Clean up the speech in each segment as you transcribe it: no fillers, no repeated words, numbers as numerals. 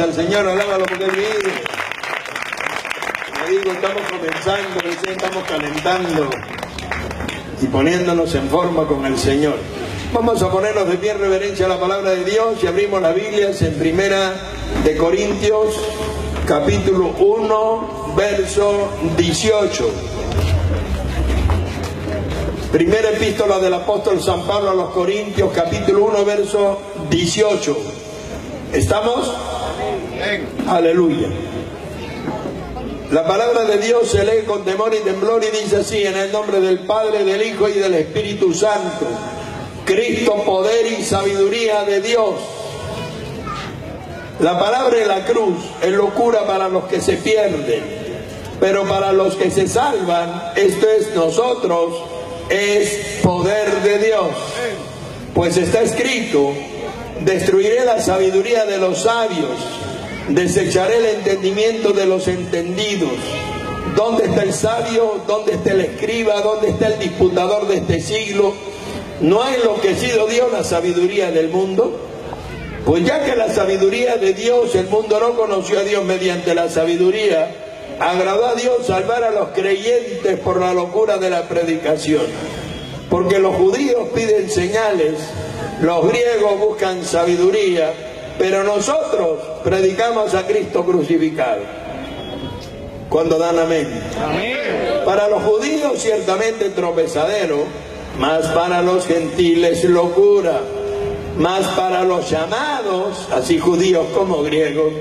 al Señor, alábalo porque Él vive. Como digo, estamos comenzando, recién estamos calentando y poniéndonos en forma con el Señor. Vamos a ponernos de pie en reverencia a la palabra de Dios y abrimos las Biblias en Primera de Corintios, capítulo 1, verso 18. Primera epístola del apóstol San Pablo a los Corintios, capítulo 1, verso 18. ¿Estamos? Aleluya. La palabra de Dios se lee con temor y temblor y dice así: en el nombre del Padre, del Hijo y del Espíritu Santo. Cristo, poder y sabiduría de Dios. La palabra de la cruz es locura para los que se pierden, pero para los que se salvan, esto es nosotros, es poder de Dios. Pues está escrito: destruiré la sabiduría de los sabios, desecharé el entendimiento de los entendidos. ¿Dónde está el sabio? ¿Dónde está el escriba? ¿Dónde está el disputador de este siglo? ¿No ha enloquecido Dios la sabiduría del mundo? Pues ya que la sabiduría de Dios, el mundo no conoció a Dios mediante la sabiduría, agradó a Dios salvar a los creyentes por la locura de la predicación. Porque los judíos piden señales, los griegos buscan sabiduría, pero nosotros predicamos a Cristo crucificado. ¿Cuándo dan amén? Amén. Para los judíos ciertamente tropezadero, mas para los gentiles locura, mas para los llamados, así judíos como griegos,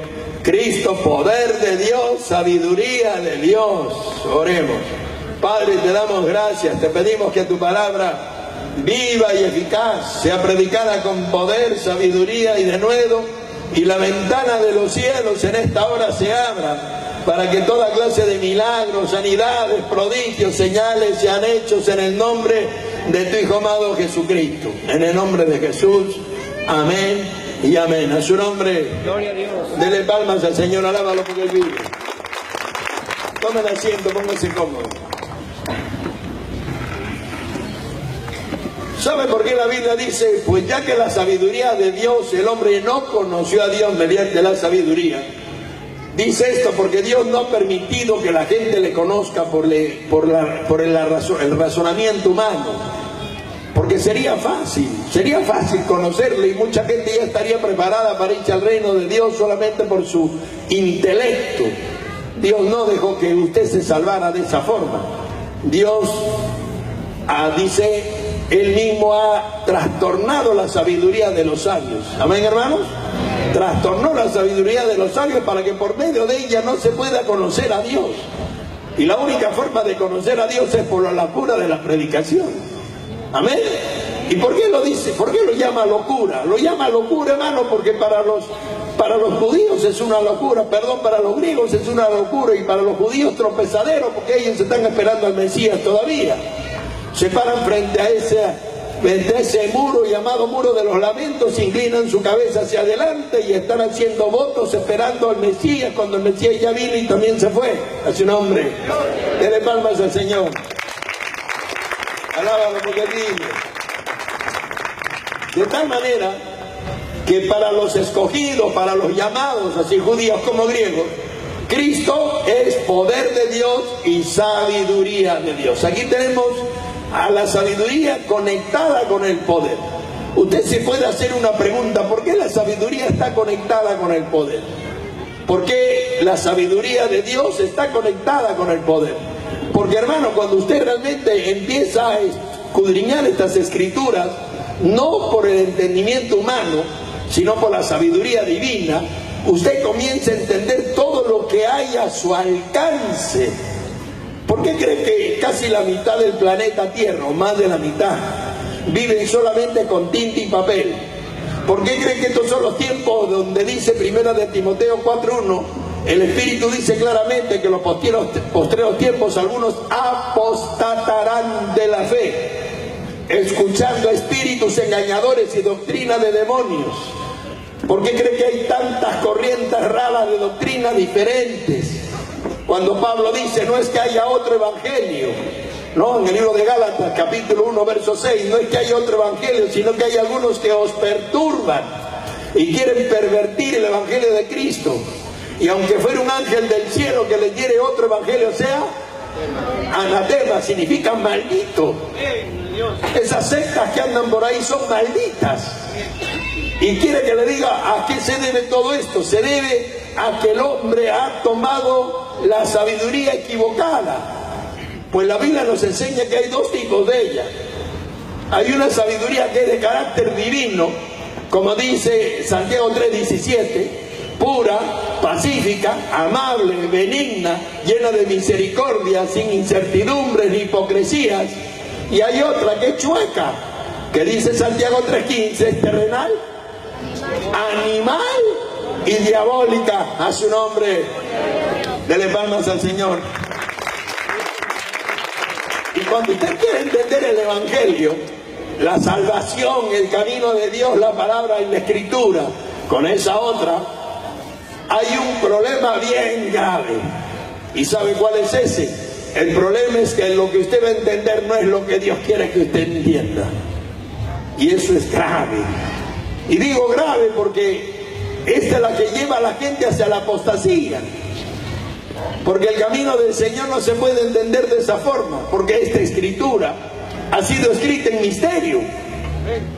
Cristo, poder de Dios, sabiduría de Dios. Oremos. Padre, te damos gracias, te pedimos que tu palabra viva y eficaz sea predicada con poder, sabiduría y denuedo, y la ventana de los cielos en esta hora se abra para que toda clase de milagros, sanidades, prodigios, señales sean hechos en el nombre de tu Hijo amado Jesucristo. En el nombre de Jesús, amén y amén. A su nombre, gloria a Dios. Dele palmas al Señor, alábalo porque Él vive. Tomen asiento, pónganse cómodos. ¿Sabe por qué la Biblia dice? Pues ya que la sabiduría de Dios, el hombre no conoció a Dios mediante la sabiduría. Dice esto porque Dios no ha permitido que la gente le conozca por el razonamiento humano. Porque sería fácil conocerle y mucha gente ya estaría preparada para irse al reino de Dios solamente por su intelecto. Dios no dejó que usted se salvara de esa forma. Dios dice, Él mismo ha trastornado la sabiduría de los sabios. ¿Amén, hermanos? Trastornó la sabiduría de los sabios para que por medio de ella no se pueda conocer a Dios. Y la única forma de conocer a Dios es por la locura de la predicación. Amén. ¿Y por qué lo dice? ¿Por qué lo llama locura? Lo llama locura, hermano, porque para los judíos es una locura, para los griegos es una locura, y para los judíos tropezadero, porque ellos están esperando al Mesías todavía. Se paran frente a ese muro llamado muro de los lamentos, inclinan su cabeza hacia adelante y están haciendo votos esperando al Mesías, cuando el Mesías ya vino y también se fue. A su nombre, dele palmas al Señor, alábalo porque vive. De tal manera que para los escogidos, para los llamados, así judíos como griegos, Cristo es poder de Dios y sabiduría de Dios. Aquí tenemos a la sabiduría conectada con el poder. Usted se puede hacer una pregunta: ¿por qué la sabiduría está conectada con el poder? ¿Por qué la sabiduría de Dios está conectada con el poder? Porque, hermano, cuando usted realmente empieza a escudriñar estas escrituras, no por el entendimiento humano, sino por la sabiduría divina, usted comienza a entender todo lo que hay a su alcance. ¿Por qué cree que casi la mitad del planeta Tierra, o más de la mitad, viven solamente con tinta y papel? ¿Por qué cree que estos son los tiempos donde dice 1 de Timoteo 4:1, el Espíritu dice claramente que en los postreros tiempos algunos apostatarán de la fe, escuchando a espíritus engañadores y doctrina de demonios? ¿Por qué cree que hay tantas corrientes raras de doctrina diferentes? Cuando Pablo dice, no es que haya otro evangelio, no, en el libro de Gálatas, capítulo 1, verso 6, no es que haya otro evangelio, sino que hay algunos que os perturban. y quieren pervertir el evangelio de Cristo. Y aunque fuera un ángel del cielo que les diere otro evangelio, sea anatema, significa maldito. Esas sectas que andan por ahí son malditas. Y quiere que le diga a qué se debe todo esto. Se debe a que el hombre ha tomado la sabiduría equivocada. Pues la Biblia nos enseña que hay dos tipos de ella. Hay una sabiduría que es de carácter divino, como dice Santiago 3:17, pura, pacífica, amable, benigna, llena de misericordia, sin incertidumbres ni hipocresías. Y hay otra que es chueca, que dice Santiago 3:15, es terrenal, animal y diabólica. A su nombre, dele palmas al Señor. Y cuando usted quiere entender el evangelio, la salvación, el camino de Dios, la palabra y la escritura, con esa otra, hay un problema bien grave. ¿Y sabe cuál es ese? El problema es que lo que usted va a entender no es lo que Dios quiere que usted entienda. Y eso es grave. Y digo grave porque esta es la que lleva a la gente hacia la apostasía. Porque el camino del Señor no se puede entender de esa forma, porque esta escritura ha sido escrita en misterio.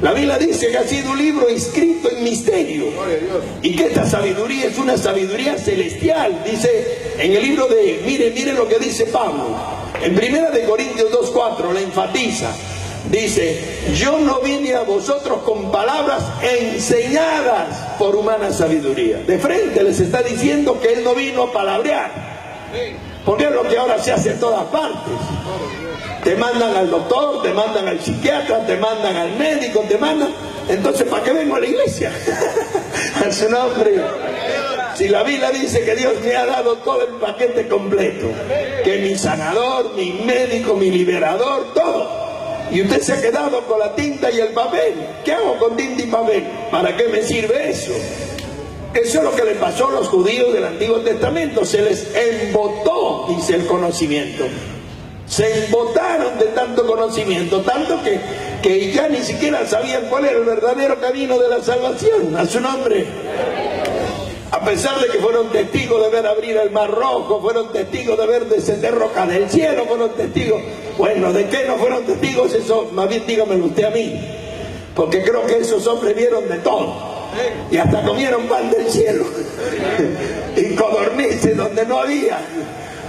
La Biblia dice que ha sido un libro escrito en misterio, y que esta sabiduría es una sabiduría celestial. Dice en el libro de, mire lo que dice Pablo, en 1 Corintios 2:4, la enfatiza. Dice, yo no vine a vosotros con palabras enseñadas por humana sabiduría. De frente les está diciendo que él no vino a palabrear, porque es lo que ahora se hace en todas partes. Te mandan al doctor, te mandan al psiquiatra, te mandan al médico, te mandan. Entonces, ¿para qué vengo a la iglesia? A su nombre. Si la Biblia dice que Dios me ha dado todo el paquete completo, que mi sanador, mi médico, mi liberador, todo. Y usted se ha quedado con la tinta y el papel. ¿Qué hago con tinta y papel? ¿Para qué me sirve eso? Eso es lo que le pasó a los judíos del Antiguo Testamento. Se les embotó, dice el conocimiento. Se embotaron de tanto conocimiento, tanto que ya ni siquiera sabían cuál era el verdadero camino de la salvación. A su nombre. A pesar de que fueron testigos de ver abrir el Mar Rojo, fueron testigos de ver descender rocas del cielo, fueron testigos... Bueno, ¿de qué no fueron testigos? Eso, más bien dígamelo usted a mí. Porque creo que esos hombres vieron de todo. Y hasta comieron pan del cielo. Y codornices donde no había.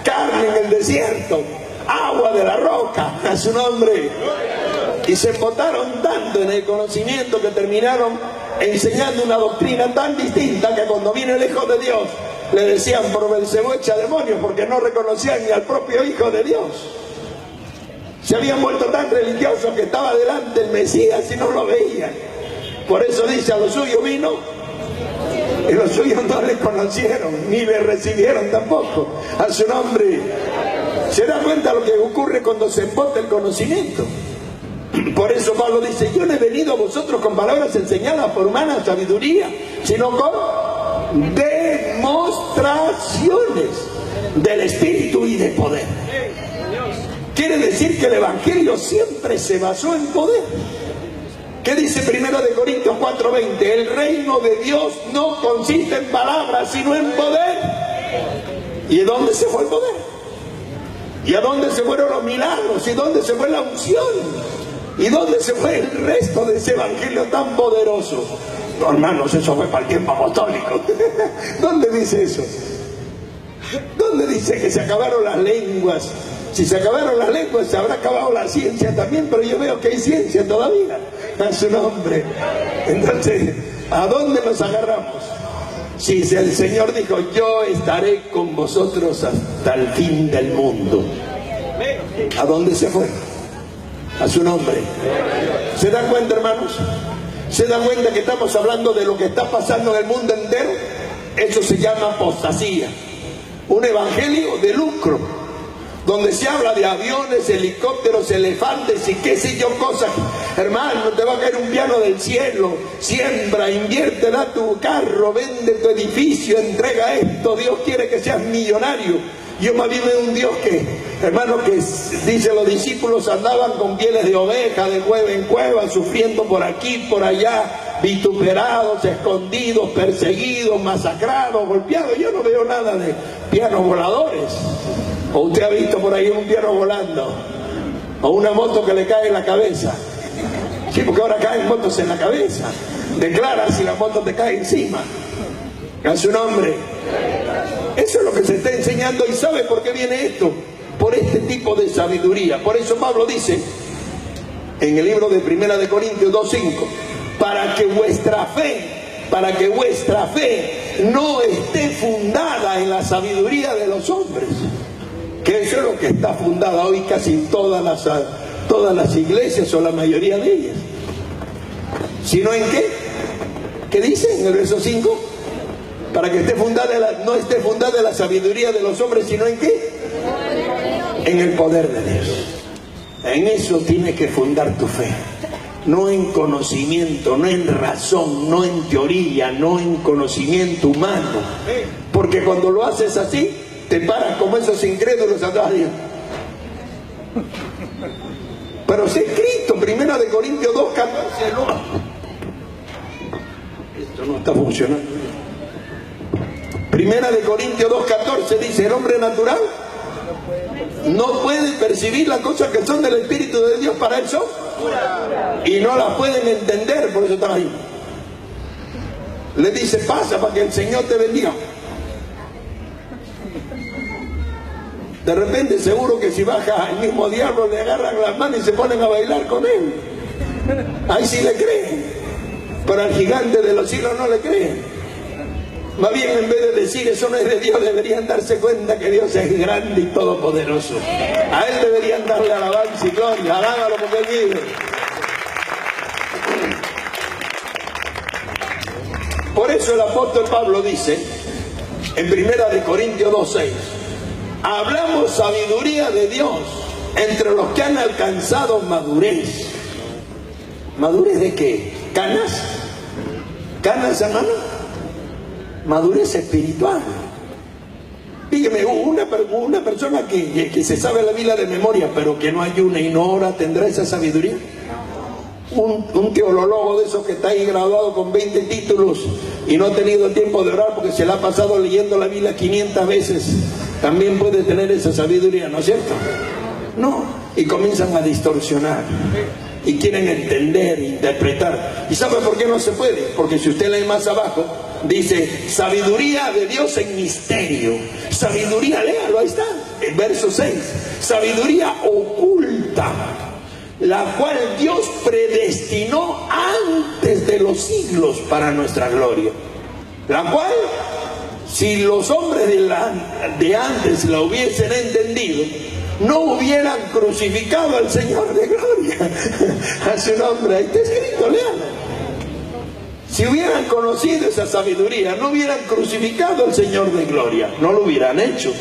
Carne en el desierto. Agua de la roca. A su nombre. Y se embotaron tanto en el conocimiento que terminaron enseñando una doctrina tan distinta que cuando vino el Hijo de Dios le decían por Belcebú echa demonios, porque no reconocían ni al propio Hijo de Dios. Se habían vuelto tan religiosos que estaba delante el Mesías y no lo veían. Por eso dice, a los suyos vino y los suyos no le conocieron ni le recibieron tampoco. A su nombre. ¿Se da cuenta lo que ocurre cuando se embota el conocimiento? Por eso Pablo dice, yo no he venido a vosotros con palabras enseñadas por humana sabiduría, sino con demostraciones del Espíritu y de poder. Quiere decir que el Evangelio siempre se basó en poder. ¿Qué dice 1 Corintios 4:20? El reino de Dios no consiste en palabras, sino en poder. ¿Y de dónde se fue el poder? ¿Y a dónde se fueron los milagros? ¿Y dónde se fue la unción? ¿Y dónde se fue el resto de ese evangelio tan poderoso? No, hermanos, eso fue para el tiempo apostólico. ¿Dónde dice eso? ¿Dónde dice que se acabaron las lenguas? Si se acabaron las lenguas, se habrá acabado la ciencia también, pero yo veo que hay ciencia todavía. A su nombre. Entonces, ¿a dónde nos agarramos? Si el Señor dijo, yo estaré con vosotros hasta el fin del mundo. ¿A dónde se fue? A su nombre. ¿Se dan cuenta, hermanos? ¿Se dan cuenta que estamos hablando de lo que está pasando en el mundo entero? Eso se llama apostasía. Un evangelio de lucro, donde se habla de aviones, helicópteros, elefantes y qué sé yo cosas. Hermano, te va a caer un piano del cielo. Siembra, invierte, da tu carro, vende tu edificio, entrega esto. Dios quiere que seas millonario. Yo más bien veo un Dios que, hermano, que dice los discípulos andaban con pieles de oveja, de cueva en cueva, sufriendo por aquí, por allá, vituperados, escondidos, perseguidos, masacrados, golpeados. Yo no veo nada de pianos voladores. ¿O usted ha visto por ahí un piano volando? ¿O una moto que le cae en la cabeza? Sí, porque ahora caen motos en la cabeza. Declara si la moto te cae encima. A su nombre. Eso es lo que se está enseñando. ¿Y sabe por qué viene esto? Por este tipo de sabiduría. Por eso Pablo dice en el libro de 1 de Corintios 2:5, para que vuestra fe no esté fundada en la sabiduría de los hombres, que eso es lo que está fundada hoy casi en todas las iglesias, o la mayoría de ellas. ¿Sino en qué? ¿Qué dice en el verso 5? Para que no esté fundada en la sabiduría de los hombres, ¿sino en qué? En el poder de Dios. En eso tiene que fundar tu fe. No en conocimiento, no en razón, no en teoría, no en conocimiento humano. Porque cuando lo haces así, te paras como esos incrédulos atrás. Pero si es Cristo, 1 de Corintios 2:14, esto no está funcionando. 1 de Corintios 2:14 dice, el hombre natural no puede percibir las cosas que son del Espíritu de Dios, para él son, y no las pueden entender, por eso están ahí. Le dice, pasa para que el Señor te bendiga. De repente seguro que si baja el mismo diablo le agarran las manos y se ponen a bailar con él. Ahí sí le creen, pero al gigante de los cielos no le creen. Más bien, en vez de decir eso no es de Dios, deberían darse cuenta que Dios es grande y todopoderoso. A Él deberían darle alabanza y gloria. Alábalo porque Él vive. Por eso el apóstol Pablo dice en 1 de Corintios 2:6, hablamos sabiduría de Dios entre los que han alcanzado madurez. ¿Madurez de qué? ¿Canas? ¿Canas, hermano? Madurez espiritual. Dígame, una persona que se sabe la Biblia de memoria, pero que no ayuna y no ora, ¿tendrá esa sabiduría? Un teólogo de esos que está ahí graduado con 20 títulos y no ha tenido tiempo de orar porque se la ha pasado leyendo la Biblia 500 veces, también puede tener esa sabiduría, ¿no es cierto? No, y comienzan a distorsionar y quieren entender, interpretar. ¿Y sabe por qué no se puede? Porque si usted lee más abajo, dice sabiduría de Dios en misterio. Sabiduría, léalo, ahí está, el verso 6. Sabiduría oculta, la cual Dios predestinó antes de los siglos para nuestra gloria. La cual, si los hombres de antes la hubiesen entendido, no hubieran crucificado al Señor de gloria. A su nombre, ahí está escrito, léalo. Si hubieran conocido esa sabiduría, no hubieran crucificado al Señor de gloria. No lo hubieran hecho,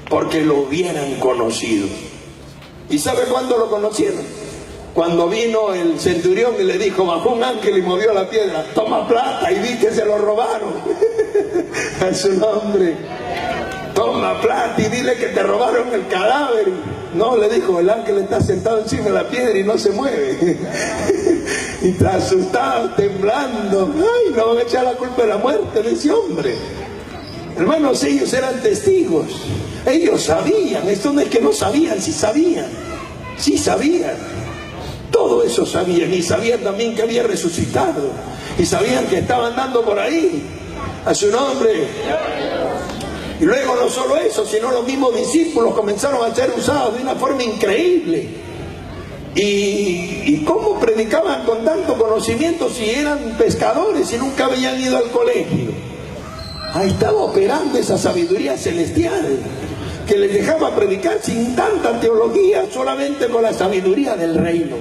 porque lo hubieran conocido. ¿Y sabe cuándo lo conocieron? Cuando vino el centurión y le dijo, bajó un ángel y movió la piedra, toma plata, y vi que se lo robaron. A su nombre. Toma plata y dile que te robaron el cadáver. No, le dijo, el ángel está sentado encima de la piedra y no se mueve. Y está asustado, temblando. Ay, no van a echar la culpa de la muerte de ese hombre. Hermanos, ellos eran testigos. Ellos sabían. Esto no es que no sabían, sí sabían. Sí sabían. Todo eso sabían. Y sabían también que había resucitado. Y sabían que estaba andando por ahí. A su nombre. Y luego no solo eso, sino los mismos discípulos comenzaron a ser usados de una forma increíble. Y cómo predicaban con tanto conocimiento si eran pescadores y nunca habían ido al colegio. Ahí estaba operando esa sabiduría celestial que les dejaba predicar sin tanta teología, solamente con la sabiduría del reino.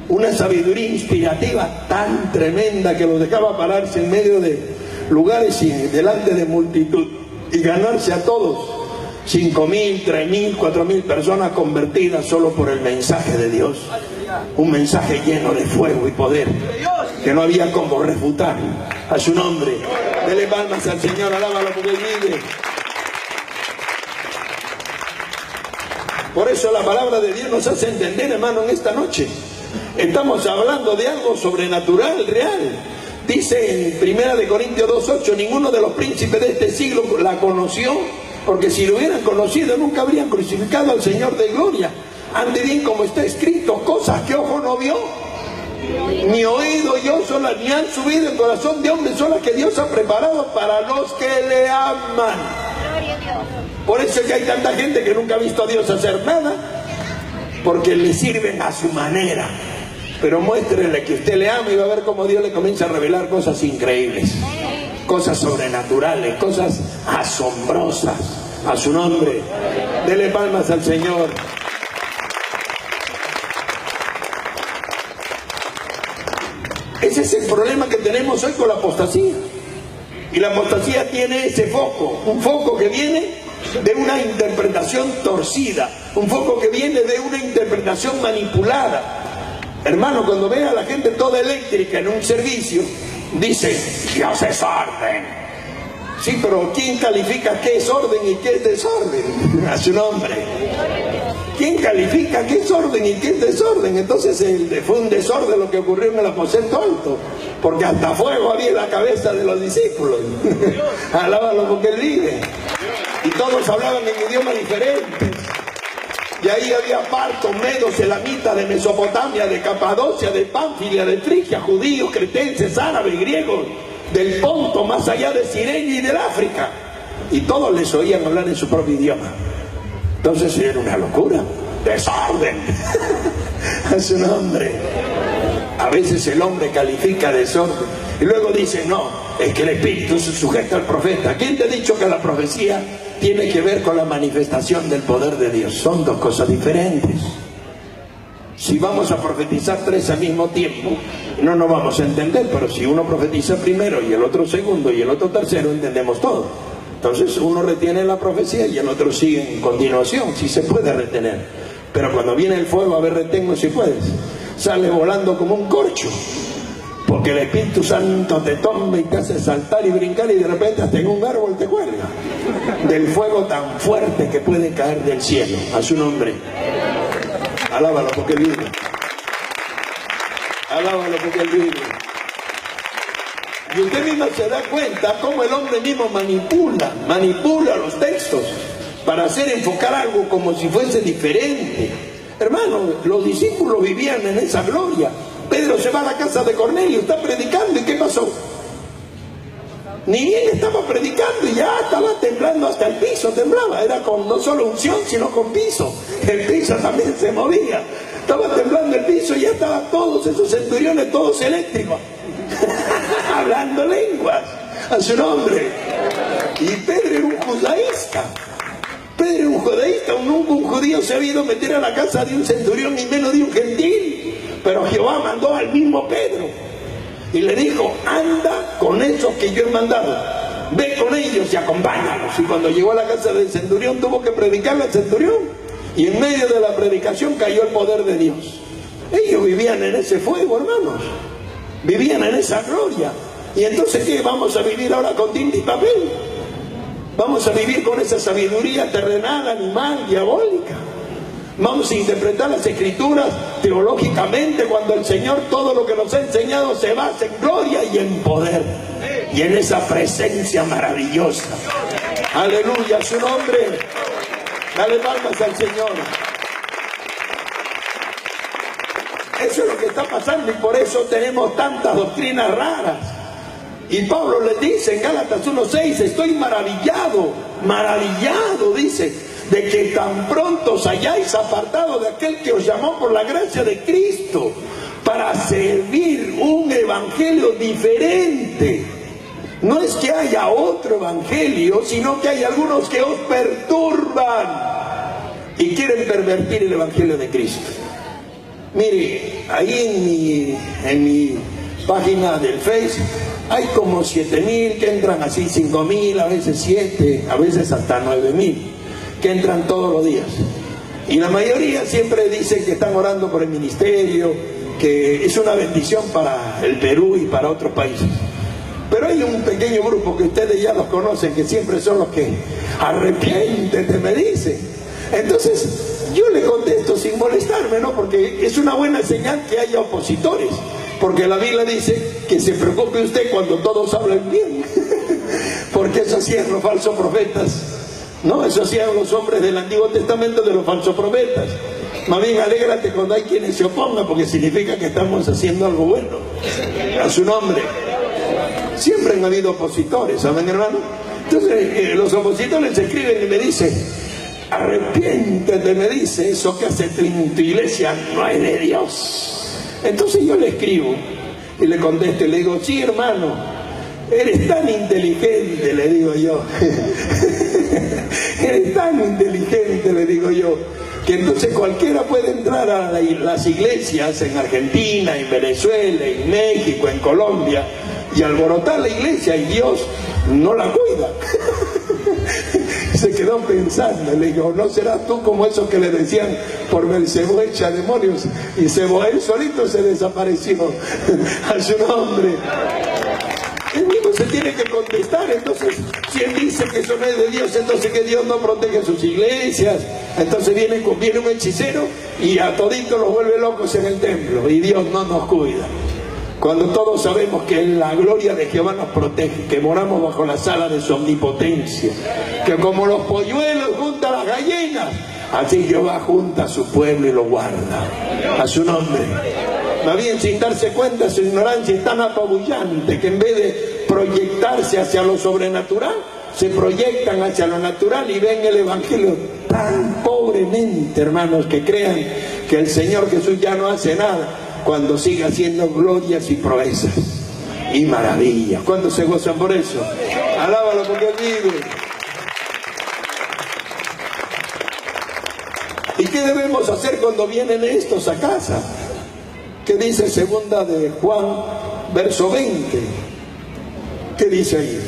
Una sabiduría inspirativa tan tremenda que los dejaba pararse en medio de lugares y delante de multitud y ganarse a todos. 5.000, 3.000, 4.000 personas convertidas solo por el mensaje de Dios. Un mensaje lleno de fuego y poder que no había como refutar. A su nombre, dele palmas al Señor, alábalo porque Él vive. Por eso la palabra de Dios nos hace entender, hermano, en esta noche Estamos hablando de algo sobrenatural, real. Dice en 1 Corintios 2:8, ninguno de los príncipes de este siglo la conoció, porque si lo hubieran conocido nunca habrían crucificado al Señor de gloria. Ande bien como está escrito, cosas que ojo no vio, ni oído yo solas, ni han subido en corazón de hombre, son las que Dios ha preparado para los que le aman. Por eso es que hay tanta gente que nunca ha visto a Dios hacer nada, porque le sirven a su manera. Pero muéstrele que usted le ama y va a ver cómo Dios le comienza a revelar cosas increíbles, cosas sobrenaturales, cosas asombrosas. A su nombre, dele palmas al Señor. Ese es el problema que tenemos hoy con la apostasía. Y la apostasía tiene ese foco, un foco que viene de una interpretación torcida, un foco que viene de una interpretación manipulada. Hermano, cuando ve a la gente toda eléctrica en un servicio, dice, Dios es orden. Sí, pero ¿quién califica qué es orden y qué es desorden? A su nombre. ¿Quién califica qué es orden y qué es desorden? Entonces fue un desorden lo que ocurrió en el aposento alto, porque hasta fuego había en la cabeza de los discípulos. Alábalo porque Él vive. Y todos hablaban en idiomas diferentes. Y ahí había partos, medos, elamitas de Mesopotamia, de Capadocia, de Pánfilia, de Frigia, judíos, cretenses, árabes, griegos, del Ponto, más allá de Cirene y del África. Y todos les oían hablar en su propio idioma. Entonces era una locura, desorden. A su nombre. A veces el hombre califica desorden y luego dice, no, es que el Espíritu se sujeta al profeta. ¿Quién te ha dicho que la profecía tiene que ver con la manifestación del poder de Dios? Son dos cosas diferentes. Si vamos a profetizar tres al mismo tiempo, no nos vamos a entender, pero si uno profetiza primero y el otro segundo y el otro tercero, entendemos todo. Entonces uno retiene la profecía y el otro sigue en continuación, si se puede retener. Pero cuando viene el fuego, a ver, retengo si puedes. Sale volando como un corcho, porque el Espíritu Santo te toma y te hace saltar y brincar y de repente hasta en un árbol te cuelga. Del fuego tan fuerte que puede caer del cielo. A su nombre. Alábalo porque Él vive. Alábalo porque Él vive. Y usted mismo se da cuenta cómo el hombre mismo manipula los textos para hacer enfocar algo como si fuese diferente. Hermano, los discípulos vivían en esa gloria. Pedro se va a la casa de Cornelio, está predicando, ¿y qué pasó? Ni bien estaba predicando y ya estaba temblando, hasta el piso temblaba. Era con no solo unción, sino con piso. El piso también se movía. Estaba temblando el piso y ya estaban todos esos centuriones, todos eléctricos. Hablando lenguas. A su nombre. Y Pedro era un judaísta. Pedro era un judaísta. Nunca un judío se ha ido a meter a la casa de un centurión, ni menos de un gentil. Pero Jehová mandó al mismo Pedro y le dijo, anda con esos que yo he mandado, ve con ellos y acompáñalos. Y cuando llegó a la casa del centurión, tuvo que predicarle al centurión, y en medio de la predicación cayó el poder de Dios. Ellos vivían en ese fuego, hermanos, vivían en esa gloria. Y entonces, ¿qué? ¿Vamos a vivir ahora con tinta y papel? ¿Vamos a vivir con esa sabiduría terrenal, animal, diabólica? Vamos a interpretar las escrituras teológicamente, cuando el Señor todo lo que nos ha enseñado se basa en gloria y en poder y en esa presencia maravillosa. Aleluya, a su nombre. Dale palmas al Señor. Eso es lo que está pasando y por eso tenemos tantas doctrinas raras. Y Pablo les dice en Gálatas 1:6, estoy maravillado, dice, de que tan pronto os hayáis apartado de aquel que os llamó por la gracia de Cristo para servir un evangelio diferente. No es que haya otro evangelio, sino que hay algunos que os perturban y quieren pervertir el evangelio de Cristo. Mire, ahí en mi página del Facebook hay como 7,000 que entran así, 5,000, a veces 7, a veces hasta 9,000. Que entran todos los días, y la mayoría siempre dicen que están orando por el ministerio, que es una bendición para el Perú y para otros países. Pero hay un pequeño grupo que ustedes ya los conocen, que siempre son los que arrepiéntete, me dicen. Entonces yo le contesto sin molestarme, ¿no? Porque es una buena señal que haya opositores. Porque la Biblia dice que se preocupe usted cuando todos hablen bien. Porque eso hacían los falsos profetas, ¿no? Eso hacían los hombres del Antiguo Testamento de los falsos profetas. Más bien, alégrate cuando hay quienes se opongan, porque significa que estamos haciendo algo bueno. A su nombre. Siempre han habido opositores, ¿saben, hermano? Entonces, los opositores escriben y me dicen: arrepiéntete, me dice, eso que hace tu iglesia no es de Dios. Entonces yo le escribo y le contesto y le digo: sí, hermano, eres tan inteligente, le digo yo. Eres tan inteligente, le digo yo, que entonces cualquiera puede entrar a las iglesias en Argentina, en Venezuela, en México, en Colombia, y alborotar la iglesia, y Dios no la cuida. Se quedó pensando, le digo: ¿no serás tú como esos que le decían por Belcebú echa demonios? Y él solito se desapareció. A su nombre. Él mismo se tiene que contestar. Entonces, si él dice que eso no es de Dios, entonces que Dios no protege sus iglesias. Entonces viene un hechicero y a toditos los vuelve locos en el templo, y Dios no nos cuida. Cuando todos sabemos que la gloria de Jehová nos protege, que moramos bajo la sala de su omnipotencia, que como los polluelos junta a las gallinas, así Jehová junta a su pueblo y lo guarda. A su nombre. Más bien, sin darse cuenta, su ignorancia es tan apabullante que en vez de proyectarse hacia lo sobrenatural, se proyectan hacia lo natural y ven el evangelio tan pobremente, hermanos, que crean que el Señor Jesús ya no hace nada, cuando sigue haciendo glorias y proezas y maravillas. ¿Cuándo se gozan por eso? Alábalo porque Él vive. ¿Y qué debemos hacer cuando vienen estos a casa? ¿Qué dice segunda de Juan, verso 20? ¿Qué dice ahí?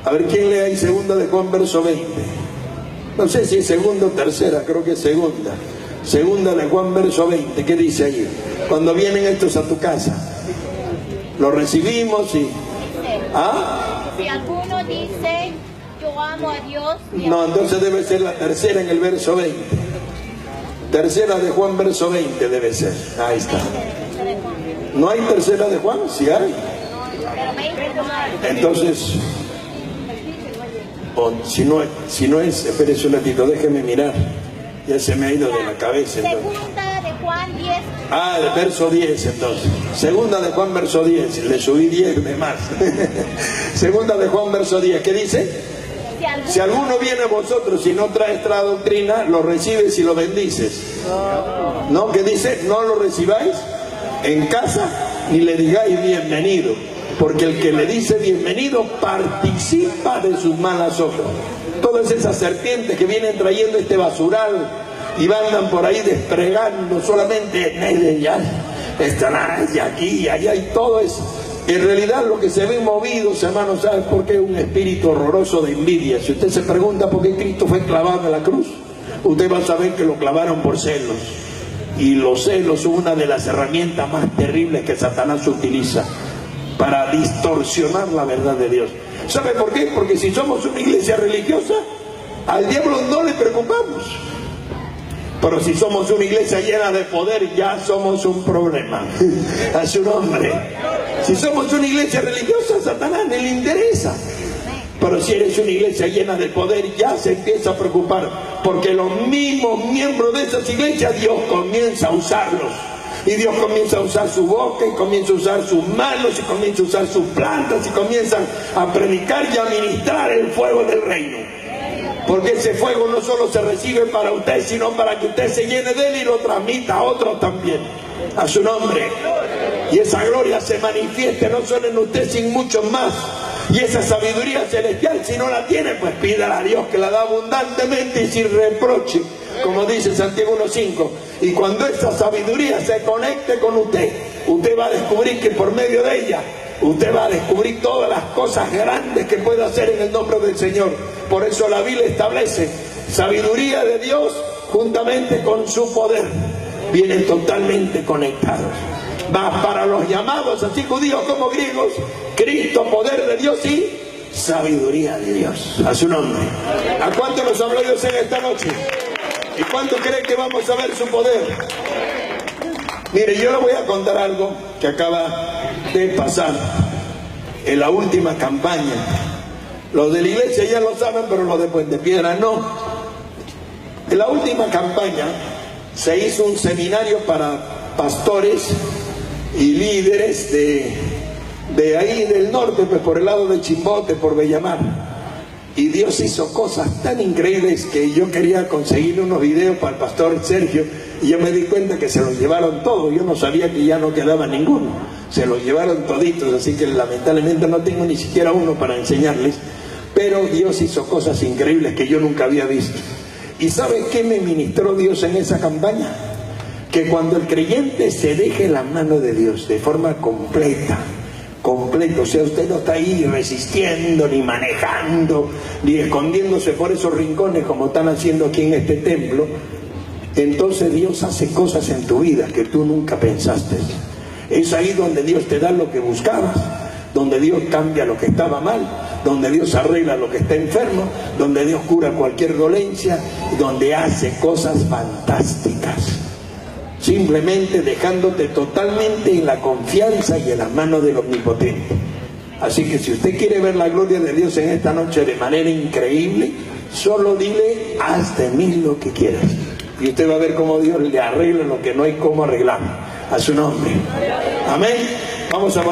A ver, ¿quién lee ahí segunda de Juan, verso 20? No sé si es segunda o tercera, creo que es segunda. Segunda de Juan, verso 20, ¿qué dice ahí? Cuando vienen estos a tu casa, los recibimos y... ¿Ah? Si alguno dice, yo amo a Dios... No, entonces debe ser la tercera en el verso 20. Tercera de Juan, verso 20 debe ser. Ahí está. ¿No hay tercera de Juan? Sí hay. Entonces... si no es, espérese un ratito, déjeme mirar. Ya se me ha ido de la cabeza. Segunda de Juan 10. Ah, el verso 10 entonces. Segunda de Juan, verso 10. Le subí 10 de más. Segunda de Juan, verso 10. ¿Qué dice? Si alguno viene a vosotros y no trae esta doctrina, lo recibes y lo bendices. ¿No? ¿Qué dice? No lo recibáis en casa ni le digáis bienvenido. Porque el que le dice bienvenido participa de sus malas obras. Todas esas serpientes que vienen trayendo este basural y andan por ahí desplegando solamente están aquí y allá y todo eso. En realidad lo que se ve movidos, hermanos, ¿sabe por qué? Un espíritu horroroso de envidia. Si usted se pregunta por qué Cristo fue clavado en la cruz, usted va a saber que lo clavaron por celos. Y los celos son una de las herramientas más terribles que Satanás utiliza para distorsionar la verdad de Dios. ¿Sabe por qué? Porque si somos una iglesia religiosa, al diablo no le preocupamos. Pero si somos una iglesia llena de poder, ya somos un problema. A su nombre. Si somos una iglesia religiosa, a Satanás no le interesa. Pero si eres una iglesia llena de poder, ya se empieza a preocupar. Porque los mismos miembros de esas iglesias, Dios comienza a usarlos. Y Dios comienza a usar su boca, y comienza a usar sus manos, y comienza a usar sus plantas, y comienzan a predicar y a ministrar el fuego del reino. Porque ese fuego no solo se recibe para usted, sino para que usted se llene de él y lo transmita a otros también. A su nombre. Y esa gloria se manifieste no solo en usted, sino en muchos más. Y esa sabiduría celestial, si no la tiene, pues pídala a Dios que la da abundantemente y sin reproche, como dice Santiago 1:5. Y cuando esa sabiduría se conecte con usted, usted va a descubrir que por medio de ella, usted va a descubrir todas las cosas grandes que puede hacer en el nombre del Señor. Por eso la Biblia establece sabiduría de Dios juntamente con su poder. Vienen totalmente conectados. Va para los llamados, así judíos como griegos, Cristo, poder de Dios y sabiduría de Dios. A su nombre. ¿A cuánto nos habló Dios en esta noche? ¿Y cuánto cree que vamos a ver su poder? Mire, yo le voy a contar algo que acaba de pasar en la última campaña. Los de la iglesia ya lo saben, pero los de Puente Piedra no. En la última campaña se hizo un seminario para pastores y líderes de ahí del norte, pues por el lado de Chimbote, por Bellamar. Y Dios hizo cosas tan increíbles que yo quería conseguir unos videos para el pastor Sergio, y yo me di cuenta que se los llevaron todos. Yo no sabía que ya no quedaba ninguno, se los llevaron toditos, así que lamentablemente no tengo ni siquiera uno para enseñarles. Pero Dios hizo cosas increíbles que yo nunca había visto. ¿Y sabe qué me ministró Dios en esa campaña? Que cuando el creyente se deje la mano de Dios de forma completa, o sea, usted no está ahí resistiendo, ni manejando, ni escondiéndose por esos rincones como están haciendo aquí en este templo, entonces Dios hace cosas en tu vida que tú nunca pensaste. Es ahí donde Dios te da lo que buscabas, donde Dios cambia lo que estaba mal, donde Dios arregla lo que está enfermo, donde Dios cura cualquier dolencia, donde hace cosas fantásticas. Simplemente dejándote totalmente en la confianza y en las manos del Omnipotente. Así que si usted quiere ver la gloria de Dios en esta noche de manera increíble, solo dile: haz de mí lo que quieras. Y usted va a ver cómo Dios le arregla lo que no hay cómo arreglar. A su nombre. Amén. Vamos a poner